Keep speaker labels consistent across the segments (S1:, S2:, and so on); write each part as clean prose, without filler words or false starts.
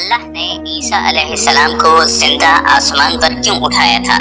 S1: अल्लाह ने ईसा अलैहिस्सलाम को जिंदा आसमान पर क्यों उठाया था?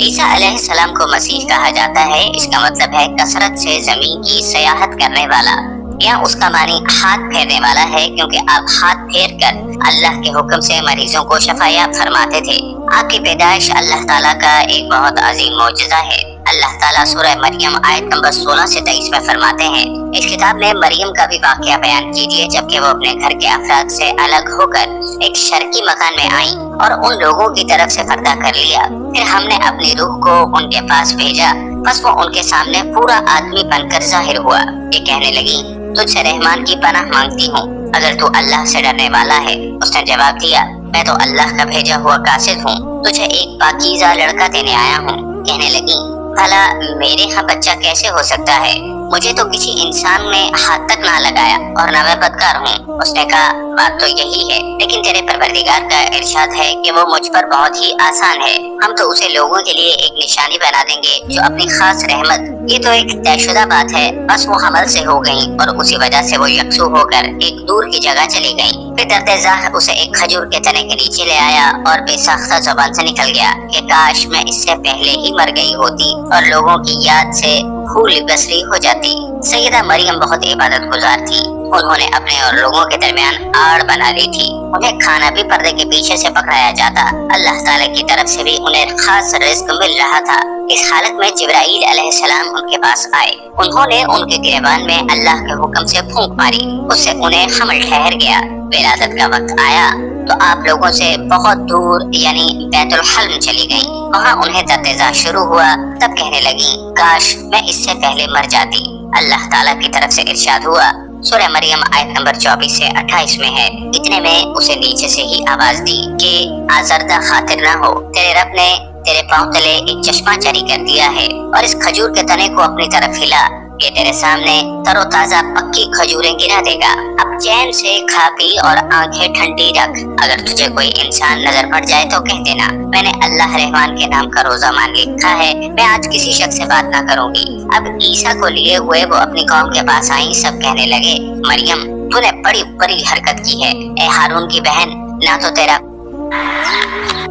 S1: ईसा अलैहिस्सलाम को मसीह कहा जाता है। इसका मतलब है कसरत से जमीन की सयाहत करने वाला, या उसका मानी हाथ फेरने वाला है, क्योंकि आप हाथ फेर कर अल्लाह के हुक्म से मरीजों को शफाया फरमाते थे। आपकी पैदाइश अल्लाह ताला का एक बहुत अजीम मौजज़ा है। अल्लाह ताला सूरह मरियम आयत नंबर 16 से 23 में फरमाते हैं, इस किताब में मरियम का भी वाकया बयान कीजिए जबकि वो अपने घर के अफराद से अलग होकर एक शर्की मकान में आई और उन लोगों की तरफ से पर्दा कर लिया। फिर हमने अपनी रूह को उनके पास भेजा, बस वो उनके सामने पूरा आदमी बनकर जाहिर हुआ। ये कहने लगी, तुझसे रहमान की पनाह मांगती हूँ, अगर तू अल्लाह से डरने वाला है। उसने जवाब दिया, मैं तो अल्लाह का भेजा हुआ कासिद हूँ, तुझे एक पाकीज़ा लड़का देने आया हूँ। कहने लगी, भला मेरे यहाँ बच्चा कैसे हो सकता है? मुझे तो किसी इंसान ने हाथ तक ना लगाया और ना मैं बदकार हूँ। उसने कहा, बात तो यही है, लेकिन तेरे परवरदिगार का इरशाद है कि वो मुझ पर बहुत ही आसान है। हम तो उसे लोगों के लिए एक निशानी बना देंगे जो अपनी खास रहमत। ये तो एक तयशुदा बात है, बस वो हमल से हो गई और उसी वजह से वो यकसू होकर एक दूर की जगह चली गई। फिर दर्द-ए-ज़ाह उसे एक खजूर के तने के नीचे ले आया और बेसाख्ता ज़बान से निकल गया कि काश मैं इससे पहले ही मर गई होती और लोगों की याद से भूल बसरी हो जाती। सैयदा मरियम बहुत इबादत गुजार थी। उन्होंने अपने और लोगों के दरमियान आड़ बना ली थी। उन्हें खाना भी पर्दे के पीछे से पकड़ाया जाता। अल्लाह ताला की तरफ से भी उन्हें खास रिज़्क मिल रहा था। इस हालत में जिब्राईल अलैहिस्सलाम उनके पास आए। उन्होंने उनके गिरबान में अल्लाह के हुक्म से फूंक मारी, उससे उन्हें हमल ठहर गया। विलादत का वक्त आया तो आप लोगों से बहुत दूर यानी बैतुल हल्म चली गईं। वहाँ उन्हें दर्द-ए-ज़ाह शुरू हुआ, तब कहने लगी, काश मैं इससे पहले मर जाती। अल्लाह ताला की तरफ से इरशाद हुआ, सूरह मरियम आयत नंबर 24 से 28 में है, इतने में उसे नीचे से ही आवाज दी कि आज़रदा खातिर ना हो, तेरे रब ने तेरे पांव तले एक चश्मा जारी कर दिया है और इस खजूर के तने को अपनी तरफ हिला, ये तेरे सामने तरोताजा पक्की खजूरें गिरा देगा। अब चैन से खा पी और आंखें ठंडी रख। अगर तुझे कोई इंसान नजर पड़ जाए तो कह देना, मैंने अल्लाह रहमान के नाम का रोजा मान लिखा है, मैं आज किसी शख्स से बात ना करूंगी। अब ईसा को लिए हुए वो अपनी कौम के पास आई। सब कहने लगे, मरियम तूने बड़ी बड़ी हरकत की है। ए हारून की बहन, ना तो तेरा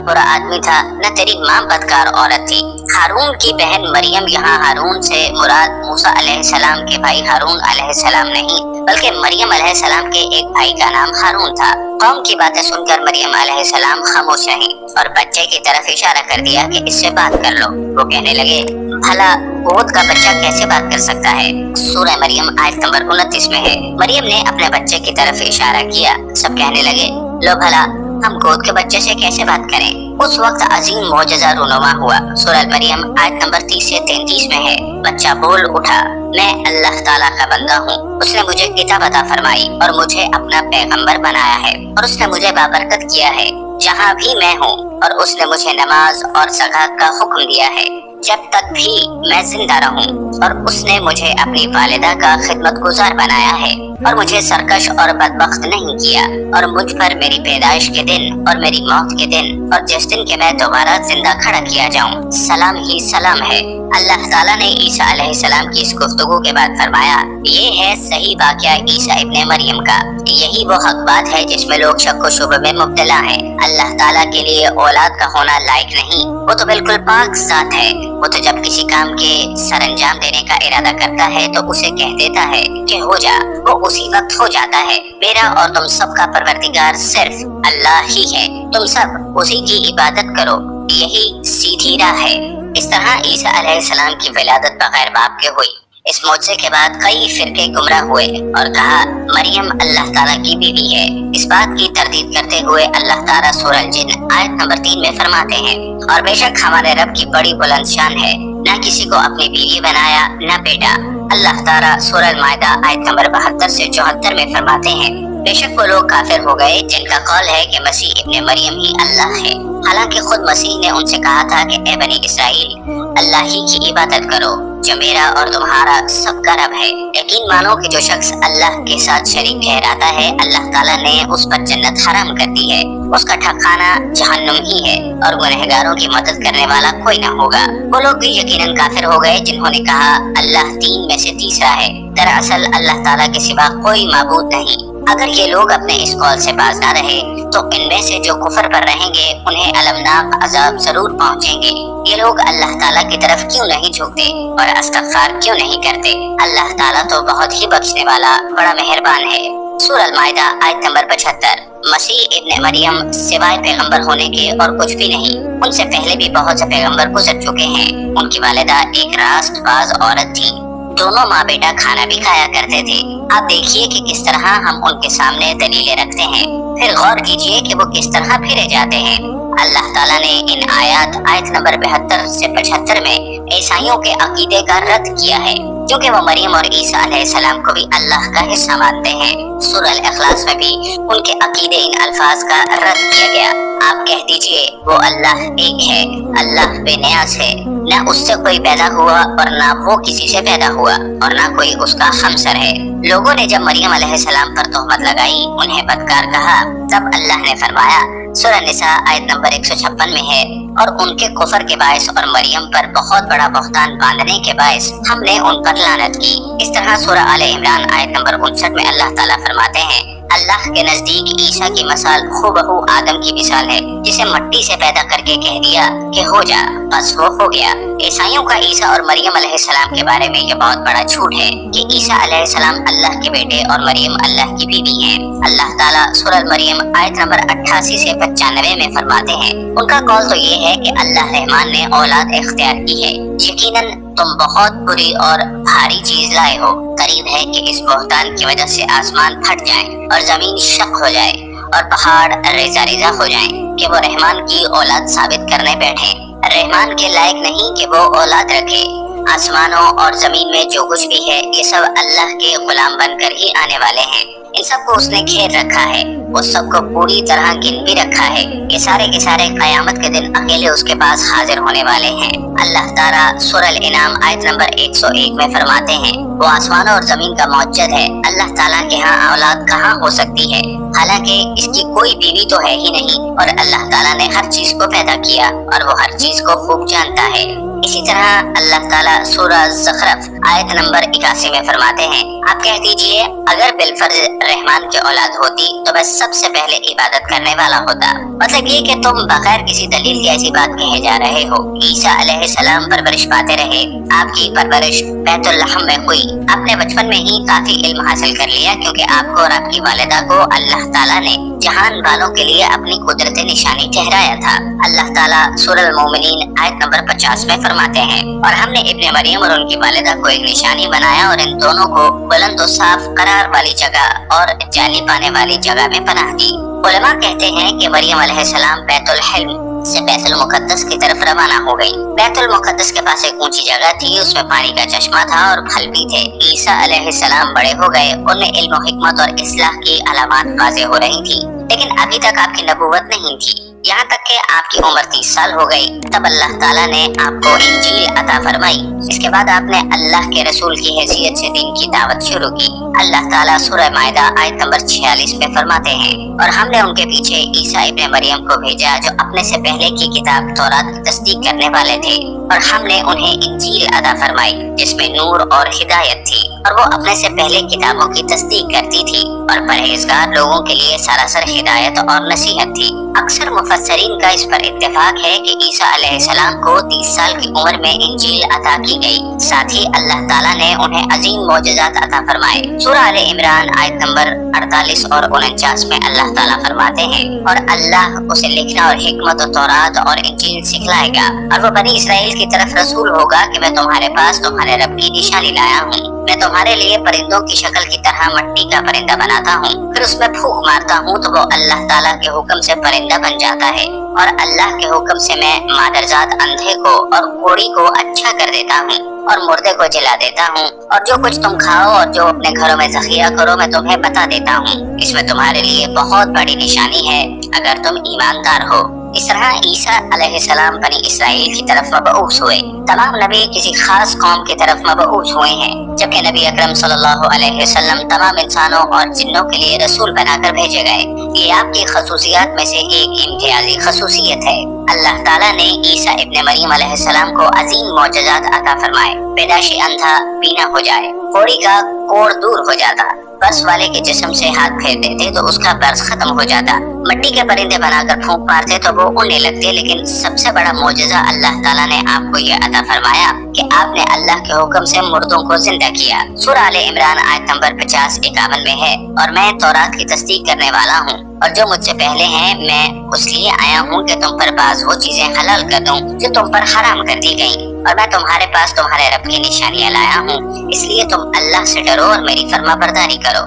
S1: बुरा आदमी था, न तेरी माँ बदकार औरत थी। हारून की बहन मरियम, यहाँ हारून से मुराद मूसा अलैहिस्सलाम के भाई हारून अलैहिस्सलाम नहीं, बल्कि मरियम अलैहिस्सलाम के एक भाई का नाम हारून था। कौम की बातें सुनकर मरियम अलैहिस्सलाम खामोश रही और बच्चे की तरफ इशारा कर दिया कि इससे बात कर लो। वो कहने लगे, भला गोद का बच्चा कैसे बात कर सकता है? सूरह मरियम आयत नंबर 29 में है। मरियम ने अपने बच्चे की तरफ इशारा किया। सब कहने लगे, लो भला हम गोद के बच्चे से कैसे बात करें? उस वक्त अजीम मौजज़ा रूनुमा हुआ। सूरह मरियम आयत नंबर 30 से 33 में है, बच्चा बोल उठा, मैं अल्लाह ताला का बंदा हूँ, उसने मुझे किताब अता फरमाई और मुझे अपना पैगंबर बनाया है और उसने मुझे बाबरकत किया है जहाँ भी मैं हूँ, और उसने मुझे नमाज और ज़कात का हुक्म दिया है जब तक भी मैं जिंदा रहूं, और उसने मुझे अपनी वालिदा का खिदमत गुजार बनाया है और मुझे सरकश और बदबख्त नहीं किया, और मुझ पर मेरी पैदाइश के दिन और मेरी मौत के दिन और जिस दिन के मैं दोबारा जिंदा खड़ा किया जाऊं सलाम ही सलाम है। अल्लाह ताला ने ईसा अलैहिस्सलाम की इस गुफ्तगू के बाद फरमाया, ये है सही वाकया ईसा इब्ने मरियम का। यही वो हक बात है जिसमें लोग शक व शुबे में मुब्तला हैं। अल्लाह ताला के लिए औलाद का होना लायक नहीं, वो तो बिल्कुल पाक ज़ात है। वो तो जब किसी काम के सरअंजाम देने का इरादा करता है तो उसे कह देता है कि हो जा, वो उसी वक्त हो जाता है। मेरा और तुम सब का परवरदिगार सिर्फ अल्लाह ही है, तुम सब उसी की इबादत करो, यही सीधी राह है। इस तरह ईसा अलैहिस्सलाम की विलादत बगैर बाप के हुई। इस मौजज़े के बाद कई फिरके गुमराह हुए और कहा, मरियम अल्लाह ताला की बीवी है। इस बात की तरदीद करते हुए अल्लाह ताला सूरह जिन आयत नंबर 3 में फरमाते हैं, और बेशक हमारे रब की बड़ी बुलंद शान है, न किसी को अपनी बीवी बनाया न बेटा। अल्लाह ताला सूरह माइदा आयत नंबर 72 से 74 में फरमाते हैं, बेशक वो लोग काफिर हो गए जिनका कौल है कि मसीह इब्ने मरियम ही अल्लाह है, हालांकि खुद मसीह ने उनसे कहा था कि ए बनी इसराइल, अल्लाह ही की इबादत करो जो मेरा और तुम्हारा सबका रब है। यकीन मानो कि जो शख्स अल्लाह के साथ शरीक ठहराता है, अल्लाह ताला ने उस पर जन्नत हराम कर दी है, उसका ठिकाना जहन्नुम ही है और गुनहगारों की मदद करने वाला कोई न होगा। वो लोग भी यकीनन काफिर हो गए जिन्होंने कहा अल्लाह तीन में से तीसरा है। दरअसल अल्लाह ताला के सिवा कोई माबूद नहीं। अगर ये लोग अपने इस कौल से बाज ना रहे तो इनमें से जो कुफर पर रहेंगे उन्हें अलमनाक अजाब जरूर पहुंचेंगे। ये लोग अल्लाह ताला की तरफ क्यों नहीं झुकते और इस्तिग़फ़ार क्यों नहीं करते? अल्लाह ताला तो बहुत ही बख्शने वाला, बड़ा मेहरबान है। सूरह अल-माइदा आयत नंबर 75। मसीह इब्ने मरियम सिवाय पैगंबर होने के और कुछ भी नहीं। उनसे पहले भी बहुत से पैगंबर गुजर चुके हैं। उनकी वालिदा एक रास्तबाज औरत थी। दोनों माँ बेटा खाना भी खाया करते थे। आप देखिए कि किस तरह हम उनके सामने दलीलें रखते हैं, फिर गौर कीजिए कि वो किस तरह फिरे जाते हैं। अल्लाह ताला ने इन आयत नंबर 72 से 75 में ईसाइयों के अकीदे का रद्द किया है, क्योंकि वो मरियम और ईसा अलैहिस्सलाम को भी अल्लाह का हिस्सा मानते हैं। सूरह अल-इखलास में भी उनके अकीदे इन अल्फाज का रद्द किया गया। आप कह दीजिए वो अल्लाह एक है, अल्लाह बेनियाज है, न उससे कोई पैदा हुआ और न वो किसी से पैदा हुआ और न कोई उसका हमसर है। लोगों ने जब मरियम अलैहिस्सलाम पर तोहमत लगाई, उन्हें बदकार कहा, तब अल्लाह ने फरमाया, सूरह निसा आयत नंबर 156 में है, और उनके कुफर के बायस और मरियम पर बहुत बड़ा बहतान बांधने के बायस हमने उन पर लानत की। इस तरह सूरह आले इमरान आयत नंबर 59 में अल्लाह ताला फरमाते हैं, अल्लाह के नजदीक ईसा की मिसाल खूबहू आदम की मिसाल है, जिसे मट्टी से पैदा करके कह दिया कि हो जा, बस वो हो गया। ईसाइयों का ईसा और मरियम अलैहिस्सलाम के बारे में ये बहुत बड़ा झूठ है कि ईसा अलैहिस्सलाम अल्लाह के बेटे और मरियम अल्लाह की बीवी हैं। अल्लाह ताला सूरह मरियम आयत नंबर 88 से 95 में फरमाते हैं, उनका कौल तो ये है कि अल्लाह रहमान ने औलाद इख्तियार की है, यकीनन तुम बहुत बुरी और भारी चीज लाए हो। करीब है कि इस बहतान की वजह से आसमान फट जाए और जमीन शक हो जाए और पहाड़ रेजा रेजा हो जाए कि वो रहमान की औलाद साबित करने बैठे। रहमान के लायक नहीं कि वो औलाद रखे। आसमानों और जमीन में जो कुछ भी है ये सब अल्लाह के गुलाम बनकर ही आने वाले हैं। इन सबको उसने घेर रखा है, उस सबको पूरी तरह गिन भी रखा है। ये सारे के सारे कयामत के दिन अकेले उसके पास हाजिर होने वाले हैं। अल्लाह ताला सूरह इनाम आयत नंबर 101 में फरमाते हैं, वो आसमानों और जमीन का मौजूद है। अल्लाह ताला के यहाँ औलाद कहाँ हो सकती है, हालांकि इसकी कोई बीवी तो है ही नहीं, और अल्लाह ताला ने हर चीज को पैदा किया और वो हर चीज को खूब जानता है। इसी तरह अल्लाह ताला सूरह ज़ुखरफ आयत नंबर 81 में फरमाते हैं, आप कह दीजिए अगर बिलफर्ज रहमान की औलाद होती तो बस सबसे पहले इबादत करने वाला होता। मतलब ये कि तुम बगैर किसी दलील की ऐसी बात कहे जा रहे हो। ईसा अलैहिस्सलाम परवरिश पाते रहे, आपकी परवरिश बैतुल लहम में हुई। आपने बचपन में ही काफी इल्म हासिल कर लिया, क्योंकि आपको और आपकी वालिदा को अल्लाह ताला ने जहान वालों के लिए अपनी कुदरत निशानी ठहराया था। अल्लाह ताला सूरह मोमिनीन आयत नंबर 50 में फरमाते हैं, और हमने इब्ने मरियम और उनकी वालिदा को एक निशानी बनाया और इन दोनों को बुलंद और साफ करार वाली जगह और जाली पाने वाली जगह में पनाह दी। उलमा कहते हैं कि मरियम अलैहिस्सलाम बैतुल हिल्म से बैतुल मुकद्दस की तरफ रवाना हो गई। बैतुल मुकद्दस के पास एक ऊंची जगह थी, उसमें पानी का चश्मा था और फल भी थे। ईसा अलैहिस्सलाम बड़े हो गए, उनमें इल्म हिकमत और इस्लाह की अलामात वाज़ेह हो रही थी, लेकिन अभी तक आपकी नबूवत नहीं थी। यहाँ तक कि आपकी उम्र 30 साल हो गई, तब अल्लाह ताला ने आपको इंजील अता फरमाई। इसके बाद आपने अल्लाह के रसूल की हैसियत से दीन की दावत शुरू की। अल्लाह ताला सूरह माइदा आयत नंबर 46 में फरमाते हैं, और हमने उनके पीछे ईसा इब्ने मरियम को भेजा जो अपने से पहले की किताब तौरात की तस्दीक करने वाले थे, और हमने उन्हें इंजील अता फरमाई जिसमें नूर और हिदायत थी, और वो अपने से पहले किताबों की तस्दीक करती थी और परहेजगार लोगों के लिए सरासर हिदायत और नसीहत थी। अक्सर मुफस्सरीन का इस पर इत्तेफाक है कि ईसा अलैहिस्सलाम को 30 साल की उम्र में इंजील अता की गई। साथ ही अल्लाह ताला ने उन्हें अजीम मौजज़ात अता फरमाए। सूरह आले इमरान आयत नंबर 48 और 49 में अल्लाह ताला फरमाते हैं, और अल्लाह उसे लिखना और हिकमत और तौरात और इंजील सिखलाएगा, और वो बनी इसराइल की तरफ रसूल होगा कि मैं तुम्हारे पास तुम्हारे रब की निशानी लाया हूँ। मैं तुम्हारे लिए परिंदों की शक्ल की तरह मट्टी का परिंदा बनाता हूँ, फिर उसमें फूंक मारता हूँ तो वो अल्लाह ताला के हुक्म से परिंदा बन जाता है, और अल्लाह के हुक्म से मैं मादरजात अंधे को और कोढ़ी को अच्छा कर देता हूँ और मुर्दे को जिला देता हूँ, और जो कुछ तुम खाओ और जो अपने घरों में ज़ख़ीरा करो मैं तुम्हें बता देता हूँ। इसमें तुम्हारे लिए बहुत बड़ी निशानी है अगर तुम ईमानदार हो। इस तरह ईसा अलैहिस्सलाम बनी इसराइल की तरफ मबऊस हुए। तमाम नबी किसी खास कौम की तरफ मबऊस हुए हैं, जबकि नबी अकरम सल्लल्लाहु अलैहि वसल्लम तमाम इंसानों और जिन्नों के लिए रसूल बनाकर भेजे गए। ये आपकी खसूसियात में से एक इम्तियाजी खसूसियत है। अल्लाह ताला ने ईसा इब्ने मरियम अलैहिस्सलाम को अजीम मौजज़ात अता फरमाए। पैदाशी अंधा बीना हो जाए, कोढ़ी का कोढ़ दूर हो जाता, बर्स वाले के जिस्म से हाथ फेर देते तो उसका बर्स खत्म हो जाता। मिट्टी के परिंदे बनाकर फूंक मारते तो वो उड़ने लगते। लेकिन सबसे बड़ा मौजज़ा अल्लाह ताला ने आपको ये अता फरमाया कि आपने अल्लाह के हुक्म से मुर्दों को जिंदा किया। सूरह आले इमरान आयत नंबर 50-51 में है, और मैं तौरात की तस्दीक करने वाला हूँ और जो मुझसे पहले हैं, मैं उस लिए आया हूँ कि तुम पर बाज़ वो चीजें हलाल कर दूं जो तुम पर हराम कर दी गयी, और मैं तुम्हारे पास तुम्हारे रब की निशानियाँ लाया हूँ, इसलिए तुम अल्लाह से डरो और मेरी फरमाबरदारी करो।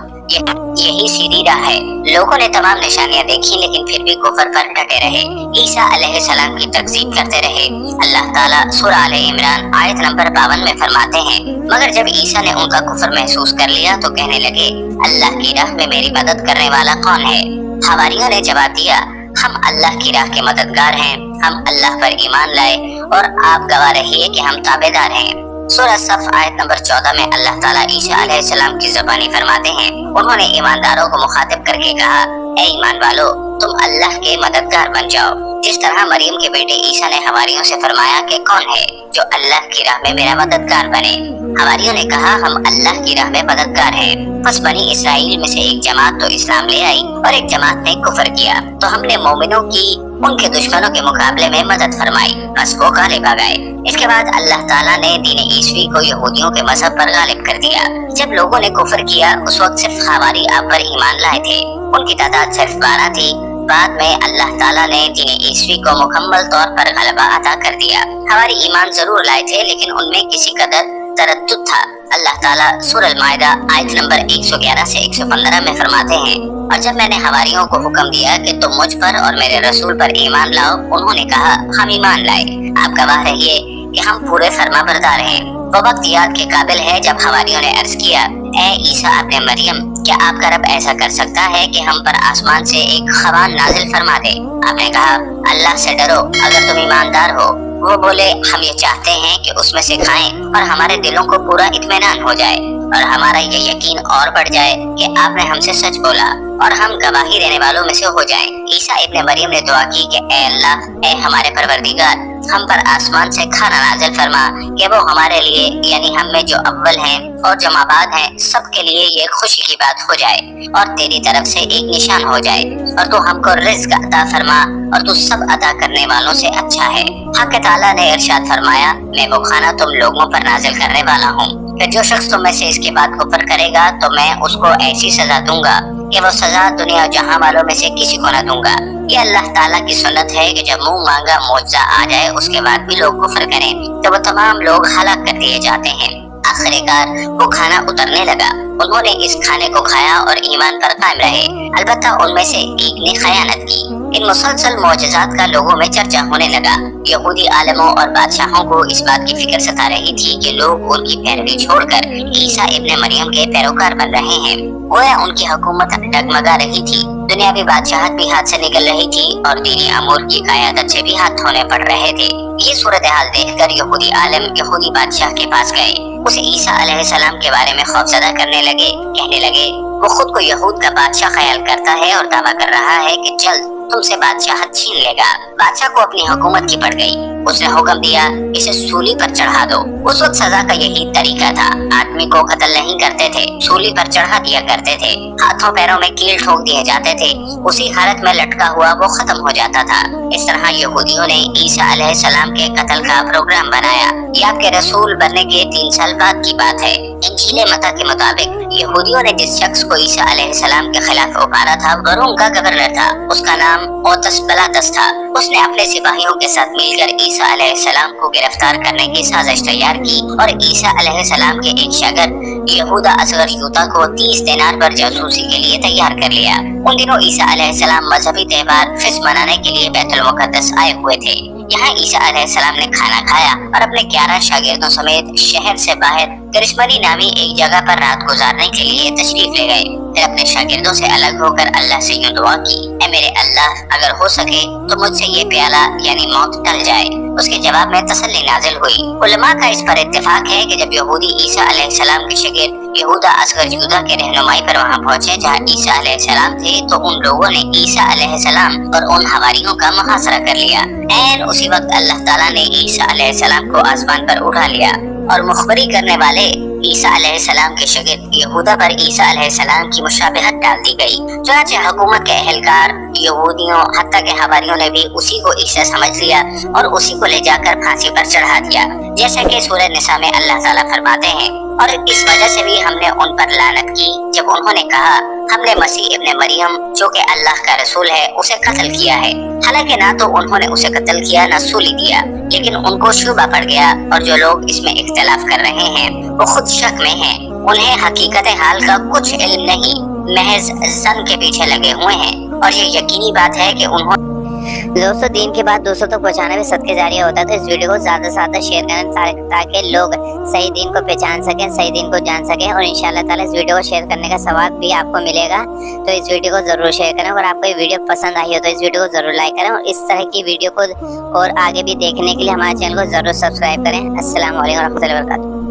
S1: यही सीधी राह है। लोगों ने तमाम निशानियां देखी लेकिन फिर भी कुफर पर डटे रहे, ईसा अलैहिस्सलाम की तकज़ीब करते रहे। अल्लाह ताला सूरह आले इमरान आयत नंबर 52 में फरमाते हैं, मगर जब ईसा ने उनका कुफर महसूस कर लिया तो कहने लगे, अल्लाह की राह में मेरी मदद करने वाला कौन है? हवारियों ने जवाब दिया, हम अल्लाह की राह के मददगार हैं, हम अल्लाह पर ईमान लाए और आप गवाह रहिए कि हम ताबेदार हैं। सूरह सफ आयत नंबर 14 में अल्लाह ताला ईसा अलैहिस्सलाम की ज़बानी फरमाते हैं, उन्होंने ईमानदारों को मुखातिब करके कहा, ए ईमान वालो, तुम अल्लाह के मददगार बन जाओ। जिस तरह मरियम के बेटे ईसा ने हवारियों से फरमाया कि कौन है जो अल्लाह की राह में मेरा मददगार बने? हवारियों ने कहा, हम अल्लाह की राह में मददगार हैं। बस बनी इसराइल में से एक जमात तो इस्लाम ले आई और एक जमात ने कुफर किया, तो हमने मोमिनों की उनके दुश्मनों के मुकाबले में मदद फरमाई, बस वो गालिब आ गए। इसके बाद अल्लाह ताला ने दीन ईसवी को यहूदियों के मजहब पर गालिब कर दिया। जब लोगों ने कुफर किया उस वक्त सिर्फ हवारी आप पर ईमान लाए थे, उनकी तादाद सिर्फ 12 थी। बाद में अल्लाह ताला ने दीन ईसवी को मुकम्मल तौर पर गलबा अता कर दिया। हमारी ईमान जरूर लाए थे लेकिन उनमें किसी कदर तरद्दुद था। अल्लाह ताला सूरह अल-माइदा आयत नंबर 111 से 115 में फरमाते हैं, और जब मैंने हवारियों को हुक्म दिया कि तुम मुझ पर और मेरे रसूल पर ईमान लाओ, उन्होंने कहा, हम ईमान लाए। आप गवाह रहिए कि हम पूरे फरमाबरदार हैं। वो वक्त याद के काबिल है जब हवारियों ने अर्ज किया, ए ईसा इब्न मरियम, क्या आपका रब ऐसा कर सकता है कि हम पर आसमान से एक खबान नाजिल फरमा दे? आपने कहा, अल्लाह से डरो अगर तुम ईमानदार हो। वो बोले, हम ये चाहते हैं कि उसमें से खाएं और हमारे दिलों को पूरा इत्मीनान हो जाए और हमारा ये यकीन और बढ़ जाए कि आपने हमसे सच बोला और हम गवाही देने वालों में से हो जाएं। ईसा इब्न मरियम ने दुआ की कि ए अल्लाह, ए हमारे परवरदिगार, हम पर आसमान से खाना नाजिल फरमा कि वो हमारे लिए यानी हम में जो अव्वल हैं और जो माबाद हैं सबके लिए ये खुशी की बात हो जाए और तेरी तरफ से एक निशान हो जाए, और तू हमको रिज़्क अता फरमा और तू सब अता करने वालों से अच्छा है। हक ताला ने इरशाद फरमाया, मैं वो खाना तुम लोगों पर नाजिल करने वाला हूँ कि जो शख्स तुम में से इसके बाद कुफर करेगा तो मैं उसको ऐसी सजा दूंगा कि वो सजा दुनिया और जहां वालों में से किसी को न दूंगा। ये अल्लाह ताला की सुन्नत है कि जब मुंह मांगा मौजज़ा आ जाए उसके बाद भी लोग कुफर करें तो वो तमाम लोग हलाक कर दिए जाते हैं। आखिरकार वो खाना उतरने लगा, उन्होंने इस खाने को खाया और ईमान पर कायम रहे। अलबत्ता उनमें से एक ने खयानत की। इन मुसलसल मौजज़ात का लोगों में चर्चा होने लगा। यहूदी आलमों और बादशाहों को इस बात की फिक्र सता रही थी कि लोग उनकी पैरवी छोड़कर ईसा इब्न मरियम के पैरोकार बन रहे हैं। गोया उनकी हुकूमत डगमगा रही थी, दुनियावी बादशाहत भी हाथ से निकल रही थी और दीनी अमूर की क़यादत से भी हाथ धोने पड़ रहे थे। ये सूरत हाल देखकर यहूदी आलम यहूदी बादशाह के पास गए, उसे ईसा अलैहिस्सलाम के बारे में खौफजदा करने लगे। कहने लगे, वो खुद को यहूद का बादशाह ख्याल करता है और दावा कर रहा है कि जल्द तुमसे बादशाहत छीन लेगा। बादशाह को अपनी हुकूमत की पड़ गई। उसने हुक्म दिया, इसे सूली पर चढ़ा दो। उस वक्त सजा का यही तरीका था। आदमी को कत्ल नहीं करते थे, सूली पर चढ़ा दिया करते थे। हाथों पैरों में कील ठोक दिए जाते थे, उसी हालत में लटका हुआ वो खत्म हो जाता था। इस तरह यहूदियों ने ईसा अलैहिस्सलाम के कत्ल का प्रोग्राम बनाया। ये आपके रसूल बनने के 3 साल बाद की बात है। इंजील मत्ता के मुताबिक यहूदियों ने जिस शख्स को ईसा अलैहिस्सलाम के खिलाफ उभारा था वो रोम का गवर्नर था। उसका नाम ओतस पिलातस था। उसने अपने सिपाहियों के साथ मिलकर ईसा अलैहिस्सलाम को गिरफ्तार करने की साजिश तैयार की और ईसा अलैहिस्सलाम के एक शागिर्द यहूदा असगर यूता को 30 दिनार पर जासूसी के लिए तैयार कर लिया। उन दिनों ईसा अलैहिस्सलाम मजहबी त्योहार फिस मनाने के लिए बैतुल मुक़द्दस आए हुए थे। यहाँ ईसा अलैहिस्सलाम ने खाना खाया और अपने 11 शागिर्दों समेत शहर से बाहर करिश्मरी नामी एक जगह पर रात गुजारने के लिए तशरीफ ले गए। फिर अपने शागिर्दों से अलग होकर अल्लाह से यूं दुआ की, ऐ मेरे अल्लाह, अगर हो सके तो मुझसे ये प्याला यानी मौत टल जाए। उसके जवाब में तसल्ली नाजिल हुई। उलमा का इस पर इत्तेफाक है कि जब यहूदी ईसा अलैहिस्सलाम के शागिर्द यहूदा असगर यूदा के रहनुमाई पर वहाँ पहुँचे जहाँ ईसा अलैहिस्सलाम थे, तो उन लोगों ने ईसा अलैहिस्सलाम और उन हवारियों का मुहासरा कर लिया। ऐन उसी वक्त अल्लाह ताला ने ईसा अलैहिस्सलाम को आसमान पर उठा लिया और मुखबरी करने वाले ईसा अलैहिस्सलाम के शागिर्द यहूदा पर ईसा अलैहिस्सलाम की मुशाबहत डाल दी गई। चुनांचे हुकूमत के अहलकार, यहूदियों, हत्ता के हवारियों ने भी उसी को ईसा समझ लिया और उसी को ले जाकर फांसी पर चढ़ा दिया, जैसा कि सूरह निसा में अल्लाह ताला फरमाते हैं। और इस वजह से भी हमने उन पर लानत की जब उन्होंने कहा हमने मसीह इब्ने मरियम जो कि अल्लाह का रसूल है उसे कत्ल किया है। हालांकि ना तो उन्होंने उसे कत्ल किया न सूली दिया, लेकिन उनको शुबा पड़ गया और जो लोग इसमें इख्तिलाफ कर रहे हैं वो खुद शक में हैं। उन्हें हकीकत हाल का कुछ इल्म नहीं, महज ज़न के पीछे लगे हुए हैं। और ये यकीनी बात है कि उन्होंने दोस्तों दीन की बात दूसरों तक पहुंचाना भी सदके जारिया होता है, तो इस वीडियो को ज्यादा से ज्यादा शेयर करें ताकि लोग सही दीन को पहचान सकें, सही दीन को जान सकें। और इंशाअल्लाह ताला इस वीडियो को शेयर करने का सवाब भी आपको मिलेगा, तो इस वीडियो को जरूर शेयर करें। और आपको ये वीडियो पसंद आई हो तो इस वीडियो को जरूर लाइक करें और इस तरह की वीडियो को और आगे भी देखने के लिए हमारे चैनल को जरूर सब्सक्राइब करें। अस्सलाम वालेकुम रहमतुल्लाहि व बरकातुहू।